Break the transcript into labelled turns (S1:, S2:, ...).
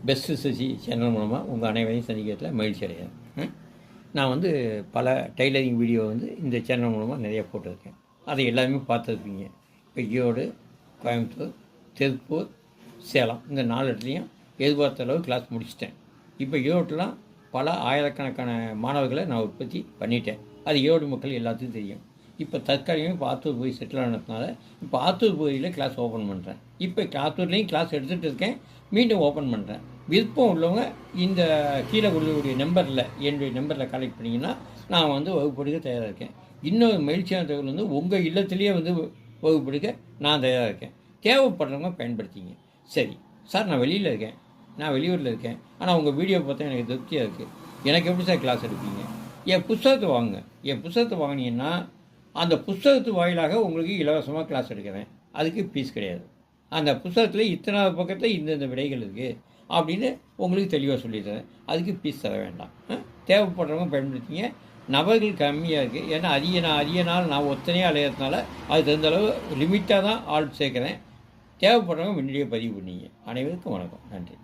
S1: Best Sasi channel மூலமாக உங்கள் அனைவரையும் சந்திக்கிறதுல மகிழ்ச்சி அடைகிறேன். நான் வந்து பல டைலரிங் வீடியோ வந்து இந்த சேனல் மூலமாக நிறைய போட்டிருக்கேன். அதை எல்லாருமே பார்த்துருப்பீங்க. இப்போ ஈரோடு, கோயம்புத்தூர், திருப்பூர், சேலம் இந்த 4 இடத்துலையும் எதிர்பார்த்த அளவு கிளாஸ் முடிச்சிட்டேன். இப்போ ஈரோட்டிலாம் பல ஆயிரக்கணக்கான மாணவர்களை நான் உற்பத்தி பண்ணிட்டேன். அது ஈரோடு மக்கள் எல்லாத்துக்கும் தெரியும். இப்போ தற்காலிகமாக இப்போ ஆத்தூர் போய் செட்டில் ஆனதுனால இப்போ ஆத்தூர் பகுதியில் கிளாஸ் ஓப்பன் பண்ணுறேன். இப்போ ஆத்தூர்லேயும் கிளாஸ் எடுத்துகிட்டு இருக்கேன், மீண்டும் ஓப்பன் பண்ணுறேன். விருப்பம் உள்ளவங்க இந்த கீழே கொடுக்கக்கூடிய நம்பரில், என்னுடைய நம்பரில் கலெக்ட் பண்ணிங்கன்னா நான் வந்து வகுப்படுக்க தயாராக இருக்கேன். இன்னொரு மகிழ்ச்சியான தகவல் வந்து உங்கள் இல்லத்திலேயே வந்து வகுப்படுக்க நான் தயாராக இருக்கேன். தேவைப்படுறவங்க பயன்படுத்திங்க. சரி சார், நான் வெளியில் இருக்கேன், நான் வெளியூரில் இருக்கேன், ஆனால் உங்கள் வீடியோ பார்த்தா எனக்கு திருப்தியாக இருக்குது, எனக்கு எப்படி சார் கிளாஸ் எடுப்பீங்க? என் புத்தகத்தை வாங்குங்க. என் புத்தகத்தை வாங்கினீங்கன்னா அந்த புத்தகத்து வாயிலாக உங்களுக்கு இலவசமாக கிளாஸ் எடுக்கிறேன். அதுக்கு ஃபீஸ் கிடையாது. அந்த புத்தகத்தில் இத்தனை பக்கத்தில் இந்தந்த விடைகள் இருக்குது அப்படின்னு உங்களுக்கு தெளிவாக சொல்லித்தரேன். அதுக்கு ஃபீஸ் தர வேண்டாம். தேவைப்படுறவங்க பயன்படுத்திங்க. நபர்கள் கம்மியாக இருக்குது. ஏன்னா அதிக நாள் நான் ஒத்தனையாக அலையிறதுனால அது தகுந்தளவு லிமிட்டாக தான் ஆள் சேர்க்குறேன். தேவைப்படுறவங்க முன்னாடியே பதிவு பண்ணிங்க. அனைவருக்கும் வணக்கம். நன்றி.